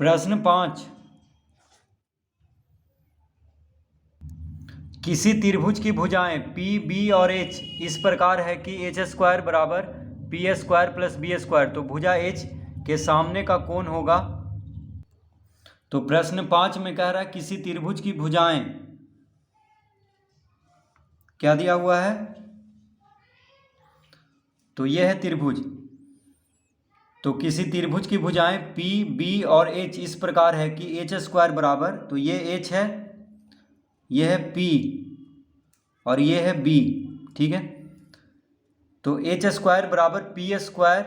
प्रश्न 5, किसी त्रिभुज की भुजाएं पी बी और एच इस प्रकार है कि एच स्क्वायर बराबर P square plus B square. तो भुजा एच के सामने का कोण होगा। तो प्रश्न 5 में कह रहा है किसी त्रिभुज की भुजाएं, क्या दिया हुआ है, तो यह है त्रिभुज। तो किसी त्रिभुज की भुजाएं पी बी और एच इस प्रकार है कि एच स्क्वायर बराबर, तो ये एच है, यह है पी और ये है बी। ठीक है, तो एच स्क्वायर बराबर P square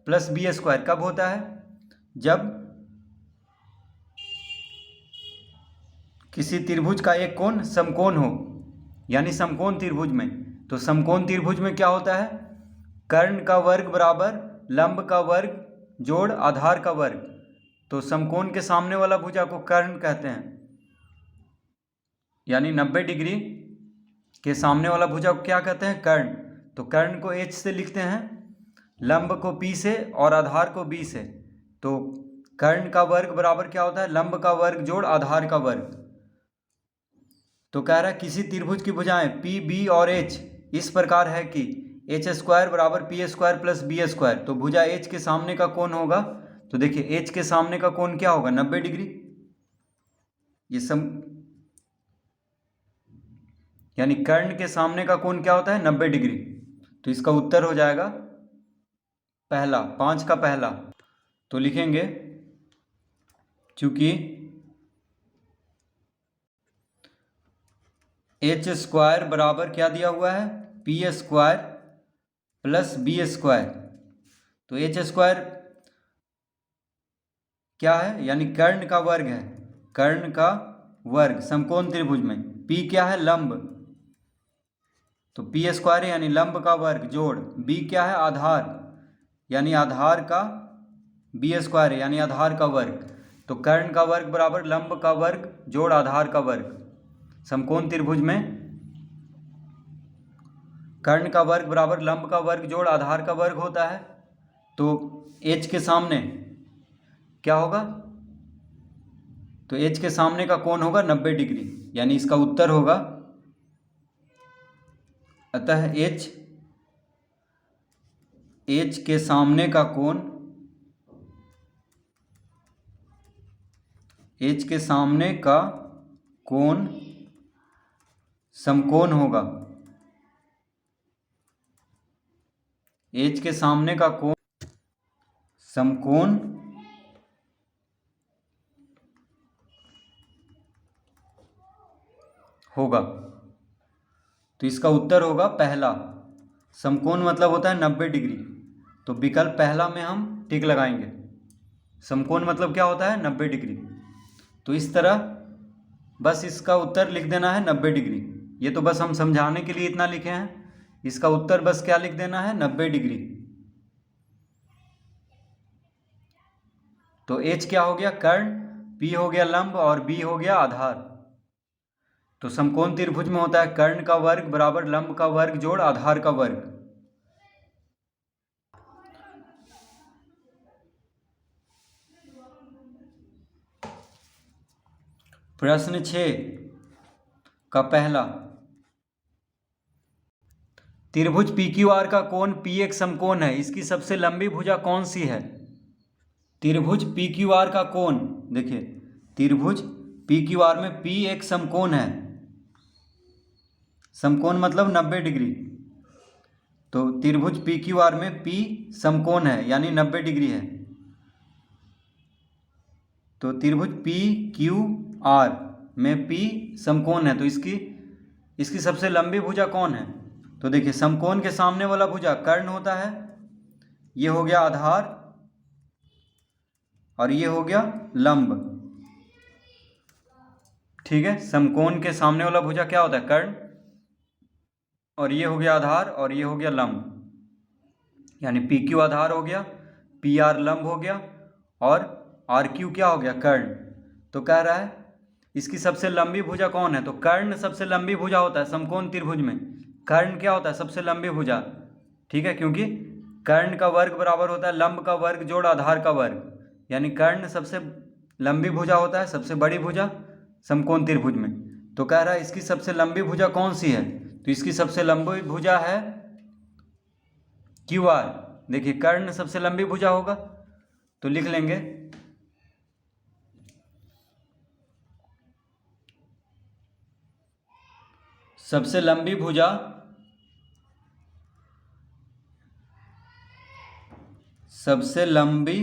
plus B square कब होता है, जब किसी त्रिभुज का एक कोण समकोण हो, यानी समकोण त्रिभुज में। तो समकोण त्रिभुज में क्या होता है, कर्ण का वर्ग बराबर लंब का वर्ग जोड़ आधार का वर्ग। तो समकोण के सामने वाला भुजा को कर्ण कहते हैं, यानी 90 डिग्री के सामने वाला भुजा को क्या कहते हैं, कर्ण। तो कर्ण को एच से लिखते हैं, लंब को पी से और आधार को बी से। तो कर्ण का वर्ग बराबर क्या होता है, लंब का वर्ग जोड़ आधार का वर्ग। तो कह रहा है किसी त्रिभुज की भुजाएं पी बी और एच इस प्रकार है कि एच स्क्वायर बराबर P square plus B square. तो भुजा एच के सामने का कोण होगा, तो देखिए एच के सामने का कोण क्या होगा, 90 डिग्री। यानी कर्ण के सामने का कोण क्या होता है, 90 डिग्री। तो इसका उत्तर हो जाएगा पहला, 5 का पहला। तो लिखेंगे चूंकि एच स्क्वायर बराबर क्या दिया हुआ है, P square plus B square. तो एच स्क्वायर क्या है, यानी कर्ण का वर्ग है, कर्ण का वर्ग समकोण त्रिभुज में। पी क्या है, लंब, तो पी स्क्वायर यानी लंब का वर्ग जोड़ बी क्या है, आधार, यानी आधार का बी स्क्वायर यानी आधार का वर्ग। तो कर्ण का वर्ग बराबर लंब का वर्ग जोड़ आधार का वर्ग। समकोण त्रिभुज में कर्ण का वर्ग बराबर लंब का वर्ग जोड़ आधार का वर्ग होता है। तो एच के सामने क्या होगा, तो एच के सामने का कोण होगा 90 डिग्री, यानी इसका उत्तर होगा, अतः एच के सामने का कोण, एच के सामने का कोण समकोण होगा। एच के सामने का कोण समकोण होगा। तो इसका उत्तर होगा पहला। समकोण मतलब होता है 90 डिग्री। तो विकल्प पहला में हम टिक लगाएंगे। समकोण मतलब क्या होता है, 90 डिग्री। तो इस तरह बस इसका उत्तर लिख देना है 90 डिग्री। ये तो बस हम समझाने के लिए इतना लिखे हैं। इसका उत्तर बस क्या लिख देना है, 90 डिग्री। तो एच क्या हो गया, कर्ण, पी हो गया लंब और बी हो गया आधार। तो समकोण त्रिभुज में होता है कर्ण का वर्ग बराबर लंब का वर्ग जोड़ आधार का वर्ग। प्रश्न 6 का पहला, त्रिभुज PQR का कोण P एक समकोण है, इसकी सबसे लंबी भुजा कौन सी है। त्रिभुज PQR का कोण, देखिए त्रिभुज PQR में P एक समकोण है, समकोण मतलब 90 डिग्री। तो त्रिभुज PQR में P समकोण है यानी 90 डिग्री है। तो त्रिभुज PQR में P समकोण है, तो इसकी सबसे लंबी भुजा कौन है। तो देखिए समकोण के सामने वाला भुजा कर्ण होता है, ये हो गया आधार और ये हो गया लंब। ठीक है, समकोण के सामने वाला भुजा क्या होता है, कर्ण, और ये हो गया आधार और ये हो गया लंब, यानी PQ आधार हो गया, PR लंब हो गया और RQ क्या हो गया, कर्ण। तो कह रहा है इसकी सबसे लंबी भुजा कौन है। तो कर्ण सबसे लंबी भुजा होता है समकोण त्रिभुज में। कर्ण क्या होता है, सबसे लंबी भुजा। ठीक है, क्योंकि कर्ण का वर्ग बराबर होता है लंब का वर्ग जोड़ आधार का वर्ग, यानी कर्ण सबसे लंबी भुजा होता है, सबसे बड़ी भुजा समकोण त्रिभुज में। तो कह रहा है इसकी सबसे लंबी भुजा कौन सी है, तो इसकी सबसे लंबी भुजा है क्यू आर। देखिए कर्ण सबसे लंबी भुजा होगा, तो लिख लेंगे सबसे लंबी भुजा सबसे लंबी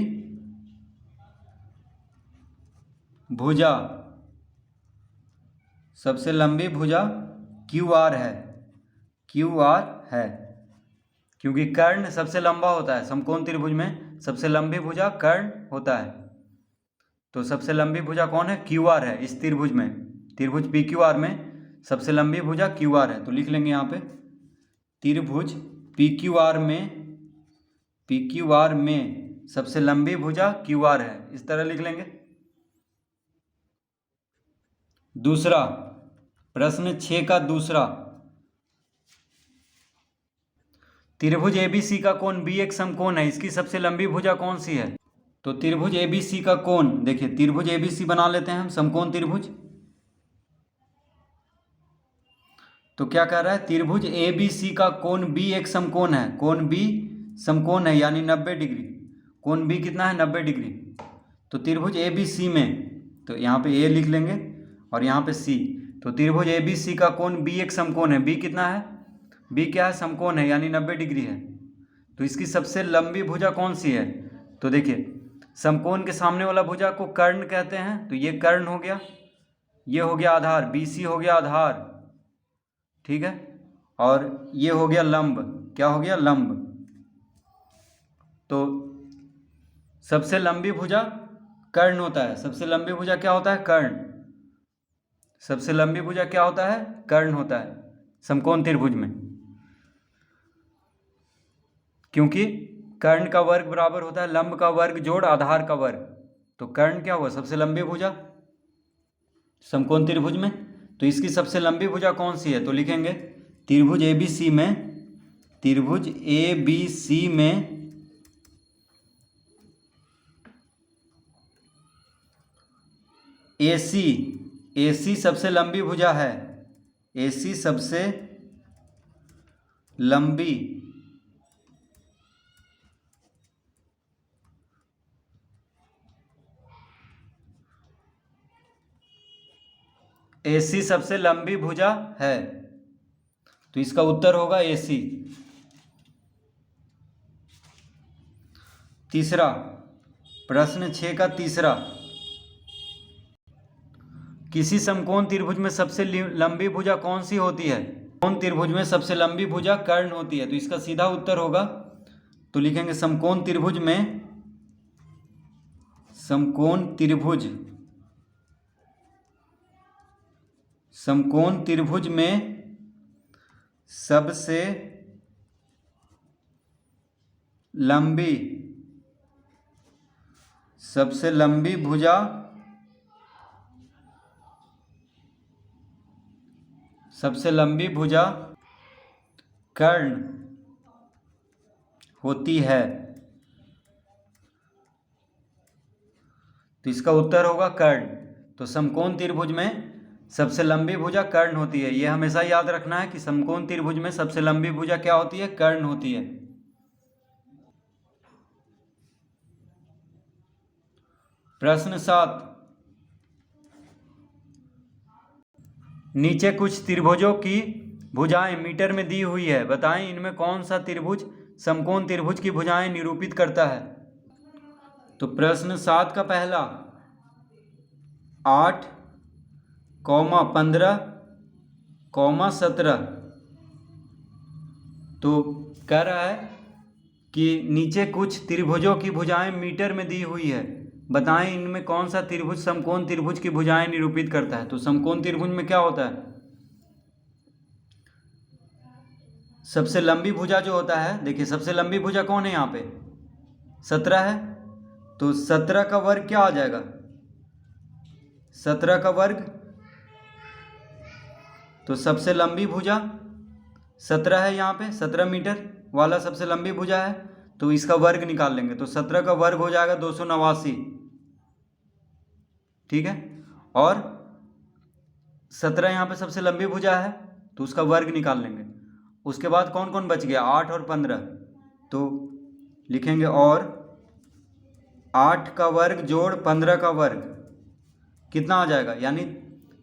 भुजा सबसे लंबी भुजा क्यू आर है, क्यू आर है, क्योंकि कर्ण सबसे लंबा होता है समकोण त्रिभुज में, सबसे लंबी भुजा कर्ण होता है। तो सबसे लंबी भुजा कौन है, क्यू आर है। इस त्रिभुज में, त्रिभुज पी क्यू आर में सबसे लंबी भुजा क्यू आर है। तो लिख लेंगे यहाँ पे त्रिभुज पी क्यू आर में सबसे लंबी भुजा क्यू आर है, इस तरह लिख लेंगे। दूसरा प्रश्न 6 का दूसरा, त्रिभुज एबीसी का कोण बी एक समकोण है, इसकी सबसे लंबी भुजा कौन सी है। तो त्रिभुज एबीसी का कोण, देखिए त्रिभुज एबीसी बना लेते हैं हम, समकोण त्रिभुज। तो क्या कह रहा है, त्रिभुज एबीसी का कोण बी एक समकोण है, कोण बी समकोण है यानी 90 डिग्री। कोण बी कितना है, 90 डिग्री। तो त्रिभुज एबीसी में, तो यहाँ पे ए लिख लेंगे और यहाँ पे सी। तो त्रिभुज एबीसी का कोण बी एक समकोण है, बी कितना है, बी क्या है, समकोण है यानी 90 डिग्री है। तो इसकी सबसे लंबी भुजा कौन सी है, तो देखिए समकोण के सामने वाला भुजा को कर्ण कहते हैं, तो ये कर्ण हो गया, ये हो गया आधार, बी सी हो गया आधार, ठीक है, और ये हो गया लंब, क्या हो गया, लंब। तो सबसे लंबी भुजा कर्ण होता है, सबसे लंबी भुजा क्या होता है, कर्ण। सबसे लंबी भुजा क्या होता है, कर्ण होता है समकोण त्रिभुज में, क्योंकि कर्ण का वर्ग बराबर होता है लंब का वर्ग जोड़ आधार का वर्ग। तो कर्ण क्या हुआ, सबसे लंबी भुजा समकोण त्रिभुज में। तो इसकी सबसे लंबी भुजा कौन सी है, तो लिखेंगे त्रिभुज एबीसी में, त्रिभुज एबीसी में एसी, एसी सबसे लंबी भुजा है, एसी सबसे लंबी एसी सबसे लंबी भुजा है। तो इसका उत्तर होगा एसी। तीसरा प्रश्न 6 का तीसरा, किसी समकोण त्रिभुज में सबसे लंबी भुजा कौन सी होती है। समकोण त्रिभुज में सबसे लंबी भुजा कर्ण होती है, तो इसका सीधा उत्तर होगा, तो लिखेंगे समकोण त्रिभुज में, समकोण त्रिभुज, समकोण त्रिभुज में सबसे लंबी, सबसे लंबी भुजा सबसे लंबी भुजा कर्ण होती है। तो इसका उत्तर होगा कर्ण। तो समकोण त्रिभुज में सबसे लंबी भुजा कर्ण होती है, ये हमेशा याद रखना है कि समकोण त्रिभुज में सबसे लंबी भुजा क्या होती है, कर्ण होती है। प्रश्न 7, नीचे कुछ त्रिभुजों की भुजाएं मीटर में दी हुई है, बताएं इनमें कौन सा त्रिभुज समकोण त्रिभुज की भुजाएं निरूपित करता है। तो प्रश्न 7 का पहला 8, 15, 17। तो कह रहा है कि नीचे कुछ त्रिभुजों की भुजाएं मीटर में दी हुई है, बताएं इनमें कौन सा त्रिभुज समकोण त्रिभुज की भुजाएं निरूपित करता है। तो समकोण त्रिभुज में क्या होता है, सबसे लंबी भुजा जो होता है, देखिए सबसे लंबी भुजा कौन है, यहाँ पे 17 है। तो 17 का वर्ग क्या आ जाएगा, 17 का वर्ग, तो सबसे लंबी भुजा 17 है, यहाँ पे 17 मीटर वाला सबसे लंबी भुजा है, तो इसका वर्ग निकाल लेंगे। तो 17 का वर्ग हो जाएगा 289। ठीक है। और 17 यहाँ पे सबसे लंबी भुजा है तो उसका वर्ग निकाल लेंगे। उसके बाद कौन कौन बच गया, 8 और 15, तो लिखेंगे और 8 का वर्ग जोड़ 15 का वर्ग कितना आ जाएगा, यानी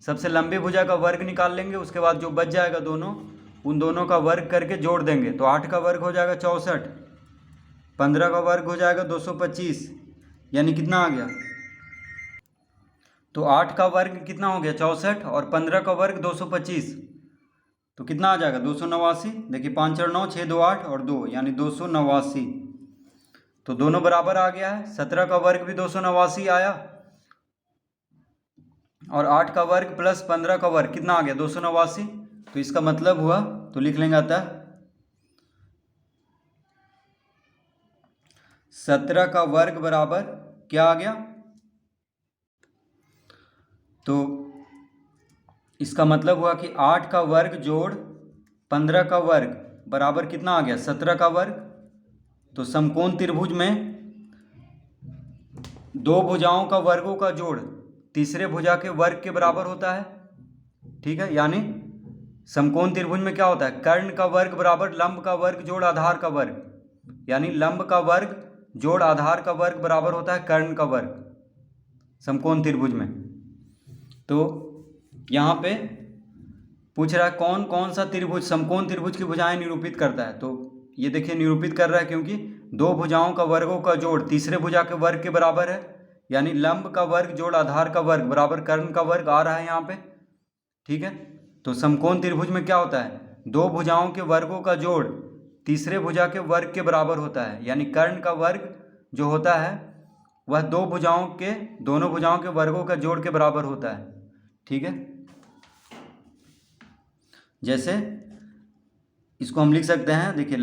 सबसे लंबी भुजा का वर्ग निकाल लेंगे। उसके बाद जो बच जाएगा दोनों, उन दोनों का वर्ग करके जोड़ देंगे। तो 8 का वर्ग हो जाएगा 64, 15 का वर्ग हो जाएगा 225, यानी कितना आ गया, तो 8 का वर्ग कितना हो गया 64 और 15 का वर्ग 225, तो कितना आ जाएगा 289। देखिए 5 और 9 6 2 8 और 2 यानी 289। तो दोनों बराबर आ गया है। 17 का वर्ग भी 289 आया और 8 का वर्ग प्लस 15 का वर्ग कितना आ गया 289। तो इसका मतलब हुआ, तो लिख लेंगे अतः 17 का वर्ग बराबर क्या आ गया, तो इसका मतलब हुआ कि 8 का वर्ग जोड़ 15 का वर्ग बराबर कितना आ गया 17 का वर्ग। तो समकोण त्रिभुज में दो भुजाओं का वर्गों का जोड़ तीसरे भुजा के वर्ग के बराबर होता है, ठीक है। यानी समकोण त्रिभुज में क्या होता है, कर्ण का वर्ग बराबर लंब का वर्ग जोड़ आधार का वर्ग, यानी लंब का वर्ग जोड़ आधार का वर्ग बराबर होता है कर्ण का वर्ग समकोण त्रिभुज में। तो यहाँ पे पूछ रहा है कौन कौन सा त्रिभुज समकोण त्रिभुज की भुजाएं निरूपित करता है। तो ये देखिए निरूपित कर रहा है, क्योंकि दो भुजाओं का वर्गों का जोड़ तीसरे भुजा के वर्ग के बराबर है, यानी लंब का वर्ग जोड़ आधार का वर्ग बराबर कर्ण का वर्ग आ रहा है यहाँ पे, ठीक है। तो समकोण त्रिभुज में क्या होता है, दो भुजाओं के वर्गों का जोड़ तीसरे भुजा के वर्ग के बराबर होता है, यानी कर्ण का वर्ग जो होता है वह दोनों भुजाओं के वर्गों का जोड़ के बराबर होता है, ठीक है। जैसे इसको हम लिख सकते हैं, देखिए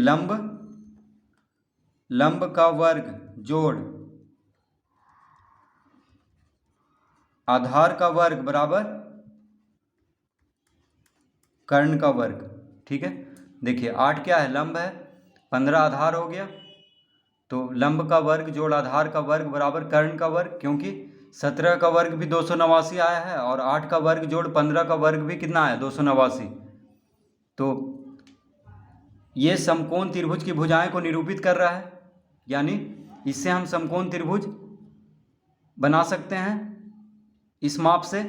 लंब का वर्ग जोड़ आधार का वर्ग बराबर कर्ण का वर्ग, ठीक है। देखिए 8 क्या है, लंब है, 15 आधार हो गया, तो लंब का वर्ग जोड़ आधार का वर्ग बराबर कर्ण का वर्ग, क्योंकि 17 का वर्ग भी 289 आया है और 8 का वर्ग जोड़ 15 का वर्ग भी कितना आया 289। तो ये समकोण त्रिभुज की भुजाएं को निरूपित कर रहा है, यानी इससे हम समकोण त्रिभुज बना सकते हैं इस माप से,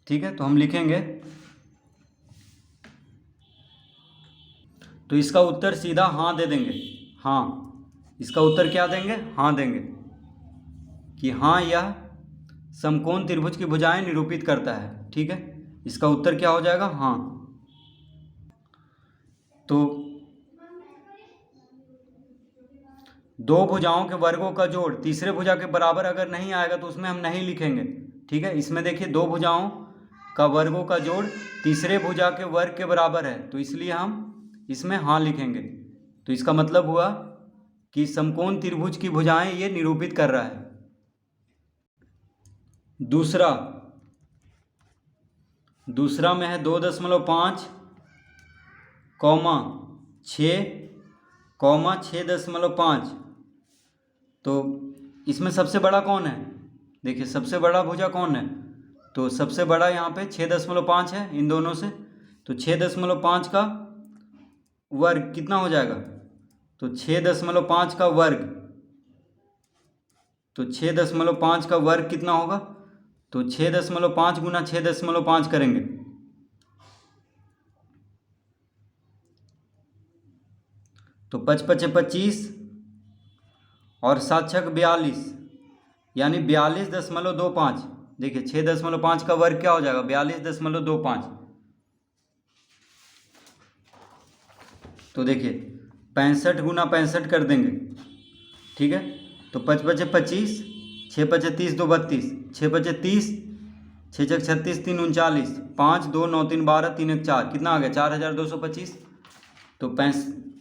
ठीक है। तो हम लिखेंगे, तो इसका उत्तर सीधा हाँ दे देंगे, हाँ, इसका उत्तर क्या देंगे, हाँ देंगे कि हाँ यह समकोण त्रिभुज की भुजाएं निरूपित करता है, ठीक है। इसका उत्तर क्या हो जाएगा, हाँ। तो दो भुजाओं के वर्गों का जोड़ तीसरे भुजा के बराबर अगर नहीं आएगा तो उसमें हम नहीं लिखेंगे, ठीक है। इसमें देखिए दो भुजाओं का वर्गों का जोड़ तीसरे भुजा के वर्ग के बराबर है, तो इसलिए हम इसमें हाँ लिखेंगे। तो इसका मतलब हुआ कि समकोण त्रिभुज की भुजाएं ये निरूपित कर रहा है। दूसरा में है 2.5 कॉमा 6 कॉमा 6.5। तो इसमें सबसे बड़ा कौन है, देखिए सबसे बड़ा भुजा कौन है, तो सबसे बड़ा यहाँ पे 6.5 है इन दोनों से। तो 6.5 का वर्ग कितना हो जाएगा, तो 6.5 का वर्ग, तो 6.5 का वर्ग कितना होगा, तो 6.5 गुना 6.5 करेंगे, तो 5×5 = 25 और 7×6 = 42, यानी 42.25। देखिए 6.5 का वर्ग क्या हो जाएगा 42.25। तो देखिए 65 गुना 65 कर देंगे, ठीक है। तो 5×5 = 25, 6×5 = 30, 2 32, 6×5 = 30, 6×6 = 36, 3 39, 5 2 9 3 12, 3 1 4, कितना आ गया 4225। तो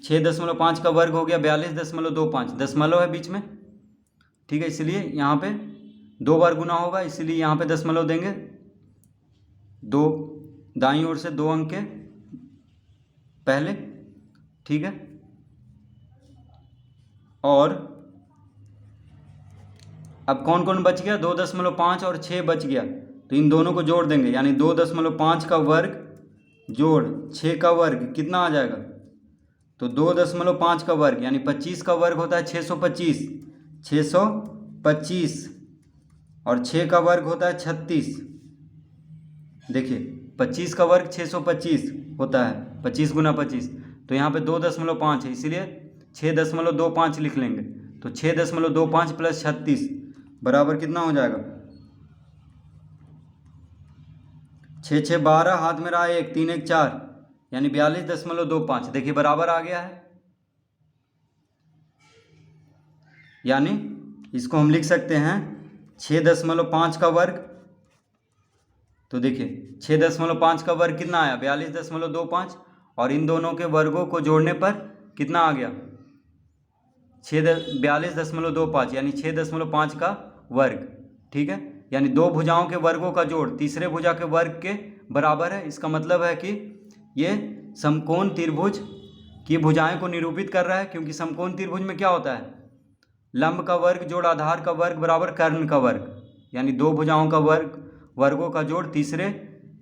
6.5 का वर्ग हो गया 42.25, दशमलव है बीच में, ठीक है, इसलिए यहाँ पे 2 बार गुना होगा, इसीलिए यहाँ पे दशमलव देंगे। दो दाईं ओर से 2 अंक के पहले, ठीक है। और अब कौन कौन बच गया, 2.5 और 6 बच गया, तो इन दोनों को जोड़ देंगे, यानी 2.5 का वर्ग जोड़ 6 का वर्ग कितना आ जाएगा, तो 2.5 का वर्ग यानी 25 का वर्ग होता है 625, 625 और 6 का वर्ग होता है 36। देखिए 25 का वर्ग 625 होता है, 25 गुना 25, तो यहाँ पे 2.5 है, इसीलिए 6.25 लिख लेंगे। तो 6.25 प्लस 36 बराबर कितना हो जाएगा, 6 6 12, हाथ में रहा 1, 3 1 4, यानी 42.25। देखिए बराबर आ गया है, यानी इसको हम लिख सकते हैं 6.5 का वर्ग। तो देखिए 6.5 का वर्ग कितना आया, 42.25, और इन दोनों के वर्गों को जोड़ने पर कितना आ गया, 42.25, यानी 6.5 का वर्ग। ठीक है, यानी दो भुजाओं के वर्गों का जोड़ तीसरे भुजा के वर्ग के बराबर है। इसका मतलब है कि ये समकोण त्रिभुज की भुजाएं को निरूपित कर रहा है, क्योंकि समकोण त्रिभुज में क्या होता है, लंब का वर्ग जोड़ आधार का वर्ग बराबर कर्ण का वर्ग, यानी दो भुजाओं का वर्गों का जोड़ तीसरे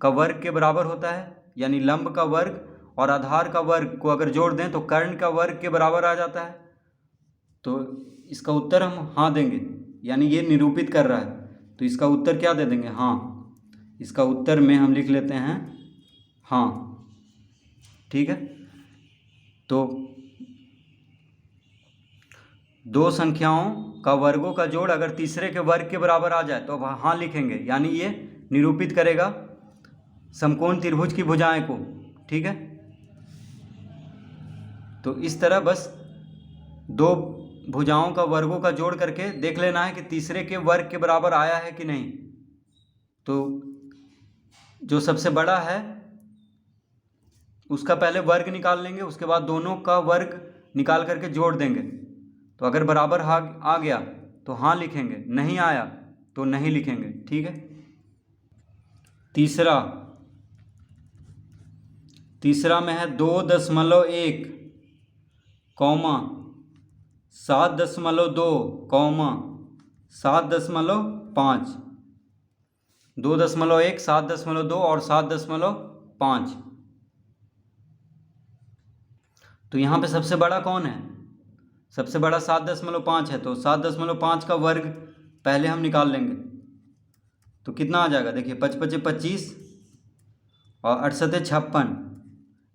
का वर्ग के बराबर होता है, यानी लंब का वर्ग और आधार का वर्ग को अगर जोड़ दें तो कर्ण का वर्ग के बराबर आ जाता है। तो इसका उत्तर हम हाँ देंगे, यानी ये निरूपित कर रहा है, तो इसका उत्तर क्या दे देंगे, हाँ। इसका उत्तर में हम लिख लेते हैं हाँ। ठीक है, तो दो संख्याओं का वर्गों का जोड़ अगर तीसरे के वर्ग के बराबर आ जाए तो अब हाँ लिखेंगे, यानी ये निरूपित करेगा समकोण त्रिभुज की भुजाएं को। ठीक है, तो इस तरह बस दो भुजाओं का वर्गों का जोड़ करके देख लेना है कि तीसरे के वर्ग के बराबर आया है कि नहीं। तो जो सबसे बड़ा है उसका पहले वर्ग निकाल लेंगे, उसके बाद दोनों का वर्ग निकाल करके जोड़ देंगे। तो अगर बराबर आ गया तो हाँ लिखेंगे, नहीं आया तो नहीं लिखेंगे। ठीक है, तीसरा में है 2.1 कौमा 7.2 कौमा 7.5, 2.1 7.2 और 7.5। तो यहाँ पे सबसे बड़ा कौन है, सबसे बड़ा 7.5 है, तो 7.5 का वर्ग पहले हम निकाल लेंगे, तो कितना आ जाएगा, देखिए 5 25 और 68 56,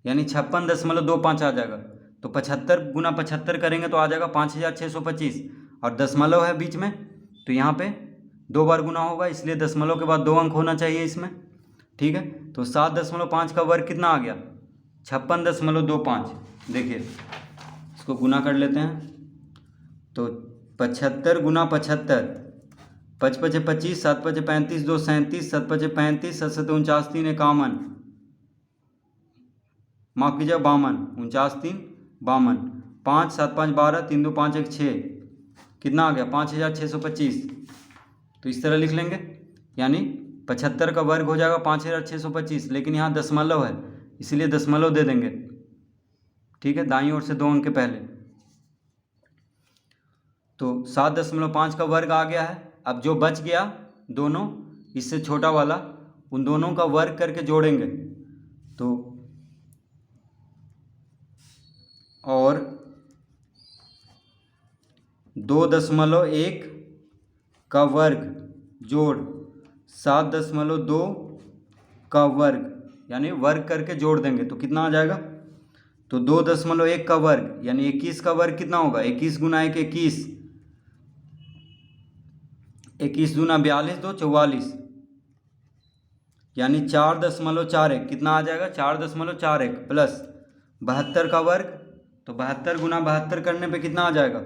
यानी 56.25 आ जाएगा। तो 75 गुना 75 करेंगे तो आ जाएगा 5625, और दशमलव है बीच में, तो यहाँ पे 2 बार गुना होगा, इसलिए दशमलव के बाद 2 अंक होना चाहिए इसमें। ठीक है, तो 7.5 का वर्ग कितना आ गया, 56.25। देखिए इसको गुना कर लेते हैं, तो 75 गुना 75, 5 5 25, 7 5 35, 2 37, 7 5 35, 7 7 49, 3 51, माफ कीजिए 52, 49 3 52, 5 7 5 12, 3 2 5 1 6, कितना आ गया 5625। तो इस तरह लिख लेंगे, यानी 75 का वर्ग हो जाएगा 5625, लेकिन यहाँ दशमलव है इसलिए दशमलव दे देंगे। ठीक है, दाईं ओर से 2 अंक के पहले। तो 7.5 का वर्ग आ गया है। अब जो बच गया दोनों इससे छोटा वाला, उन दोनों का वर्ग करके जोड़ेंगे, तो और 2.1 का वर्ग जोड़ 7.2 का वर्ग, यानी वर्ग करके जोड़ देंगे, तो कितना आ जाएगा, तो 2.1 का वर्ग यानी 21 का वर्ग कितना होगा, 21 गुना 1 21, 21 दूना 42, 2 44, यानी 4.41, कितना आ जाएगा 4.41 प्लस 72 का वर्ग, तो 72 गुना 72 करने पे कितना आ जाएगा,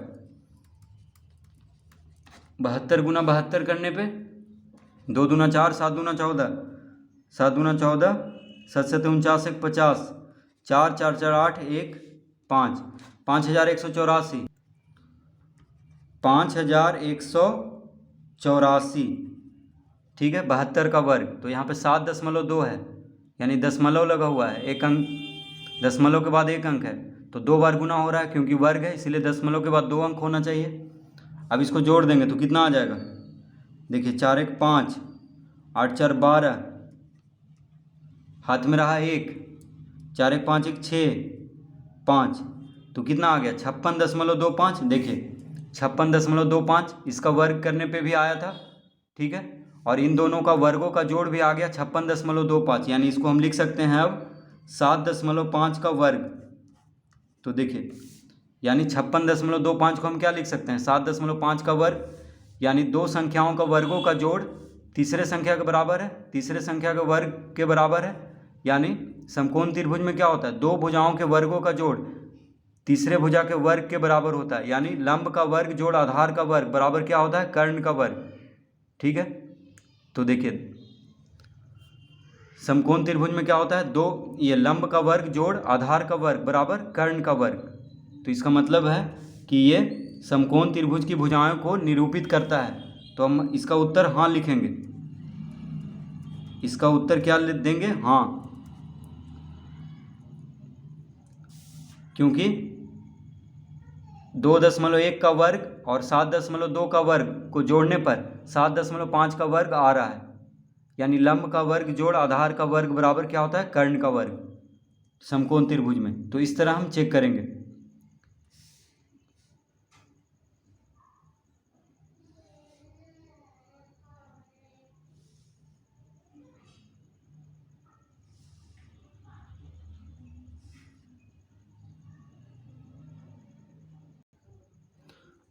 72 गुना 72 करने पे 2 दूना 4, 7 दूना 14, 7 दूना 14, 7 7 49 1 50, 4 4 4 8 1 5, 5184, 5184। ठीक है, 72 का वर्ग, तो यहाँ पे 7.2 है, यानी दशमलव लगा हुआ है, एक अंक दशमलव के बाद एक अंक है, तो 2 बार गुना हो रहा है, क्योंकि वर्ग है इसलिए दशमलव के बाद 2 अंक होना चाहिए। अब इसको जोड़ देंगे तो कितना आ जाएगा, देखिए 4 1 5, 8 4 12, हाथ में रहा 1, 4 1 5 1 6 5, तो कितना आ गया 56.25। देखिए 56.25 इसका वर्ग करने पे भी आया था, ठीक है, और इन दोनों का वर्गों का जोड़ भी आ गया 56.25, यानी इसको हम लिख सकते हैं अब 7.5 का वर्ग। तो देखिए यानी 56.25 को हम क्या लिख सकते हैं, 7.5 का वर्ग, यानी दो संख्याओं का वर्गों का जोड़ तीसरे संख्या के बराबर है, तीसरे संख्या के वर्ग के बराबर है। यानी समकोण त्रिभुज में क्या होता है, दो भुजाओं के वर्गों का जोड़ तीसरे भुजा के वर्ग के बराबर होता है। यानी लंब का वर्ग जोड़ आधार का वर्ग बराबर क्या होता है, कर्ण का वर्ग, ठीक है। तो देखिए समकोण त्रिभुज में क्या होता है, दो ये लंब का वर्ग जोड़ आधार का वर्ग बराबर कर्ण का वर्ग। तो इसका मतलब है कि ये समकोण त्रिभुज की भुजाओं को निरूपित करता है। तो हम इसका उत्तर हाँ लिखेंगे, इसका उत्तर क्या देंगे, हाँ, क्योंकि 2.1 का वर्ग और 7.2 का वर्ग को जोड़ने पर 7.5 का वर्ग आ रहा है। यानी लंब का वर्ग जोड़ आधार का वर्ग बराबर क्या होता है, कर्ण का वर्ग समकोण त्रिभुज में। तो इस तरह हम चेक करेंगे।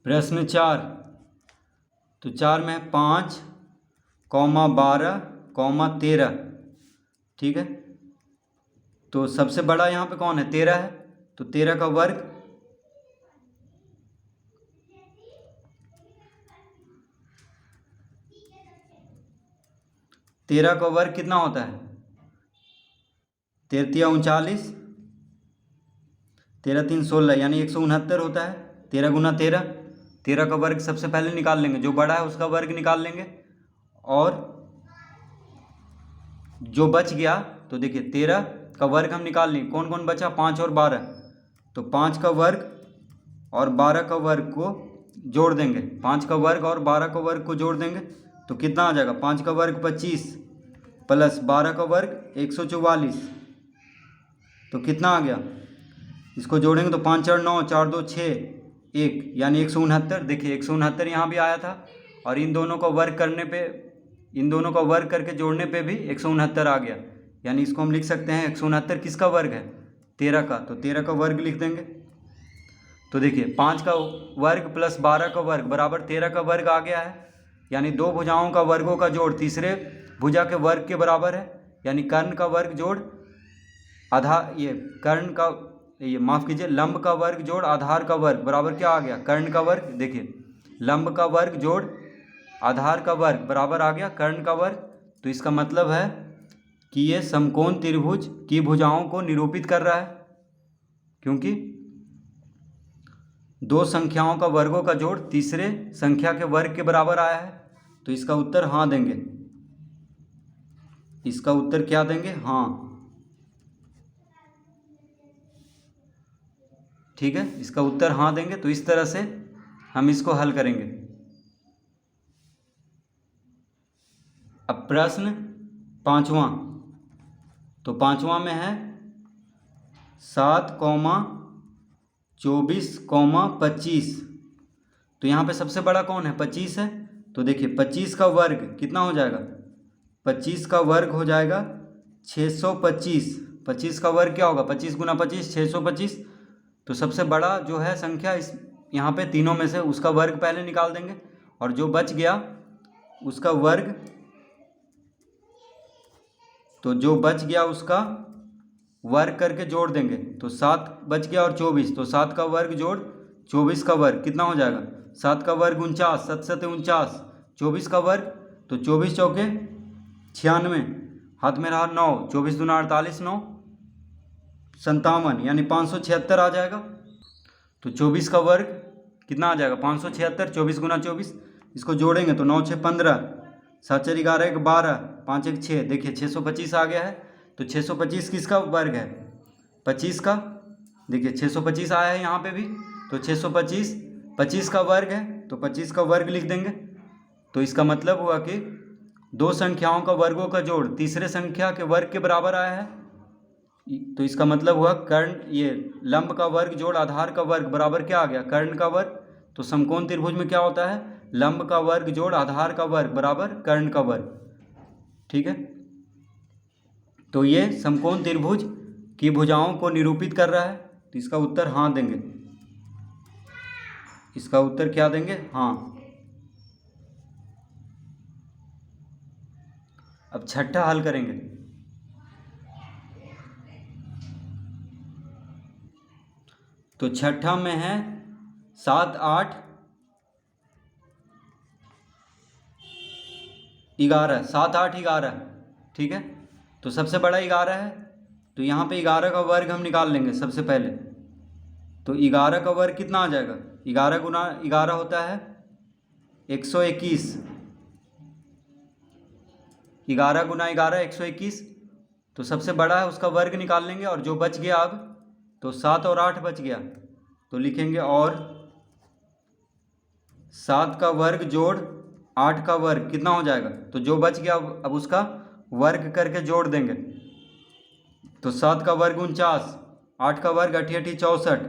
प्रश्न 4, तो 4 में 5, 12, 13, ठीक है। तो सबसे बड़ा यहाँ पे कौन है, 13 है, तो 13 का वर्ग, तेरह का वर्ग कितना होता है, 13 39, 13 3 16, यानी 169 होता है। 13 गुना 13, 13 का वर्ग सबसे पहले निकाल लेंगे, जो बड़ा है उसका वर्ग निकाल लेंगे, और जो बच गया, तो देखिए 13 का वर्ग हम निकाल लेंगे, कौन कौन बचा, 5 और 12, तो 5 का वर्ग और 12 का वर्ग को जोड़ देंगे, 5 का वर्ग और 12 का वर्ग को जोड़ देंगे तो कितना आ जाएगा, 5 का वर्ग 25 प्लस 12 का वर्ग 144, तो कितना आ गया, इसको जोड़ेंगे तो 5 4 9, 4 2 6 1, यानी 169। देखिए 169 यहाँ भी आया था, और इन दोनों का वर्ग करने पे, इन दोनों का वर्ग करके जोड़ने पे भी 169 आ गया। यानी इसको हम लिख सकते हैं 169 किसका वर्ग है, 13 का, तो 13 का वर्ग लिख देंगे। तो देखिए 5 का वर्ग प्लस 12 का वर्ग बराबर 13 का वर्ग आ गया है। यानी दो भुजाओं का वर्गों का जोड़ तीसरे भुजा के वर्ग के बराबर है। यानी कर्ण का वर्ग जोड़ आधार, ये कर्ण का, ये माफ़ कीजिए, लंब का वर्ग जोड़ आधार का वर्ग बराबर क्या आ गया, कर्ण का वर्ग। देखिए लंब का वर्ग जोड़ आधार का वर्ग बराबर आ गया कर्ण का वर्ग। तो इसका मतलब है कि ये समकोण त्रिभुज की भुजाओं को निरूपित कर रहा है, क्योंकि दो संख्याओं का वर्गों का जोड़ तीसरे संख्या के वर्ग के बराबर आया है। तो इसका उत्तर हाँ देंगे, इसका उत्तर क्या देंगे, हाँ, ठीक है, इसका उत्तर हाँ देंगे। तो इस तरह से हम इसको हल करेंगे। अब प्रश्न 5वां, तो 5वां में है 7, 24, 25। तो यहाँ पे सबसे बड़ा कौन है, 25 है। तो देखिए 25 का वर्ग कितना हो जाएगा, 25 का वर्ग हो जाएगा 625। 25 का वर्ग क्या होगा, 25 गुना 25 625। तो सबसे बड़ा जो है संख्या इस यहाँ पे तीनों में से, उसका वर्ग पहले निकाल देंगे, और जो बच गया उसका वर्ग, तो जो बच गया उसका वर्ग करके जोड़ देंगे। तो 7 बच गया और 24, तो 7 का वर्ग जोड़ 24 का वर्ग कितना हो जाएगा, 7 का वर्ग 49, 7 7 49, 24 का वर्ग, तो 24 चौके 96, हाथ में रहा 9, 24 दूना 48, 9 57, यानी 576 आ जाएगा। तो 24 का वर्ग कितना आ जाएगा, 576, 24 गुना 24, इसको जोड़ेंगे तो 9 6 15, 7 4 11 1 12, 5 1 6, देखिए 625 आ गया है। तो 625 किसका वर्ग है, 25 का। देखिए 625 आया है यहाँ पे भी, तो 625 25 का वर्ग है, तो 25 का वर्ग लिख देंगे। तो इसका मतलब हुआ कि दो संख्याओं का वर्गों का जोड़ तीसरे संख्या के वर्ग के बराबर आया है। तो इसका मतलब हुआ कर्ण, ये लंब का वर्ग जोड़ आधार का वर्ग बराबर क्या आ गया, कर्ण का वर्ग। तो समकोण त्रिभुज में क्या होता है, लंब का वर्ग जोड़ आधार का वर्ग बराबर कर्ण का वर्ग। ठीक है, तो ये समकोण त्रिभुज की भुजाओं को निरूपित कर रहा है। तो इसका उत्तर हाँ देंगे। इसका उत्तर क्या देंगे, हाँ। अब छठा हल करेंगे। तो छठा में है 7, 8, 11, 7, 8, 11। ठीक है, तो सबसे बड़ा 11 है, तो यहाँ पे 11 का वर्ग हम निकाल लेंगे सबसे पहले। तो 11 का वर्ग कितना आ जाएगा, 11 गुना 11 होता है 121। 11 गुना 11 121। तो सबसे बड़ा है उसका वर्ग निकाल लेंगे, और जो बच गया अब, तो 7 और 8 बच गया, तो लिखेंगे और 7 का वर्ग जोड़ 8 का वर्ग कितना हो जाएगा। तो जो बच गया अब उसका वर्ग करके जोड़ देंगे। तो 7 का वर्ग 49, 8 का वर्ग 8 8 64,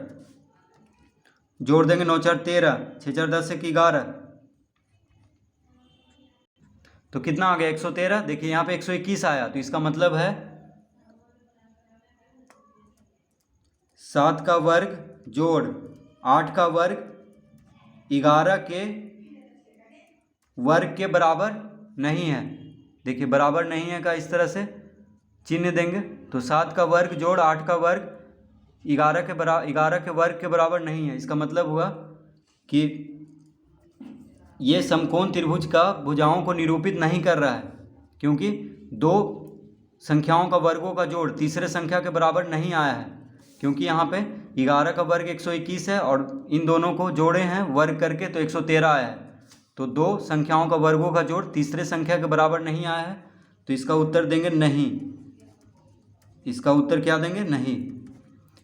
जोड़ देंगे 9 4 13, 6 4 10 1 11। तो कितना आ गया 113। देखिए यहाँ पे 121 आया, तो इसका मतलब है 7 का वर्ग जोड़ 8 का वर्ग 11 के वर्ग के बराबर नहीं है। देखिए बराबर नहीं है का इस तरह से चिन्ह देंगे। तो 7 का वर्ग जोड़ 8 का वर्ग 11 के वर्ग के बराबर नहीं है। इसका मतलब हुआ कि ये समकोण त्रिभुज का भुजाओं को निरूपित नहीं कर रहा है, क्योंकि दो संख्याओं का वर्गों का जोड़ तीसरे संख्या के बराबर नहीं आया है। क्योंकि यहाँ पे 11 का वर्ग 121 है और इन दोनों को जोड़े हैं वर्ग करके, तो 113 आया है। तो दो संख्याओं का वर्गों का जोड़ तीसरे संख्या के बराबर नहीं आया है। तो इसका उत्तर देंगे नहीं। इसका उत्तर क्या देंगे, नहीं।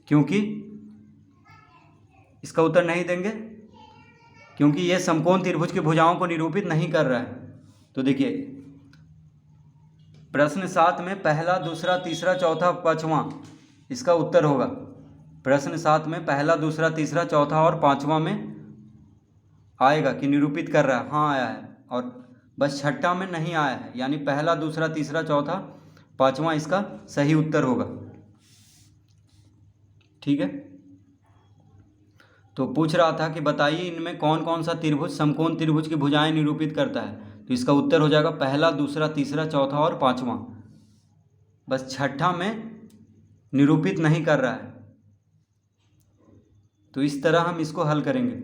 क्योंकि इसका उत्तर नहीं देंगे क्योंकि यह समकोण त्रिभुज की भुजाओं को निरूपित नहीं कर रहा है। तो देखिए प्रश्न 7 में पहला, दूसरा, तीसरा, चौथा, पांचवा इसका उत्तर होगा। प्रश्न 7 में पहला, दूसरा, तीसरा, चौथा और पांचवा में आएगा कि निरूपित कर रहा है, हाँ आया है। और बस छठा में नहीं आया है, यानी पहला, दूसरा, तीसरा, चौथा, पांचवा इसका सही उत्तर होगा। ठीक है, तो पूछ रहा था कि बताइए इनमें कौन कौन सा त्रिभुज समकोण त्रिभुज की भुजाएं निरूपित करता है। तो इसका उत्तर हो जाएगा पहला, दूसरा, तीसरा, चौथा और पांचवा। बस छठा में निरूपित नहीं कर रहा है। तो इस तरह हम इसको हल करेंगे।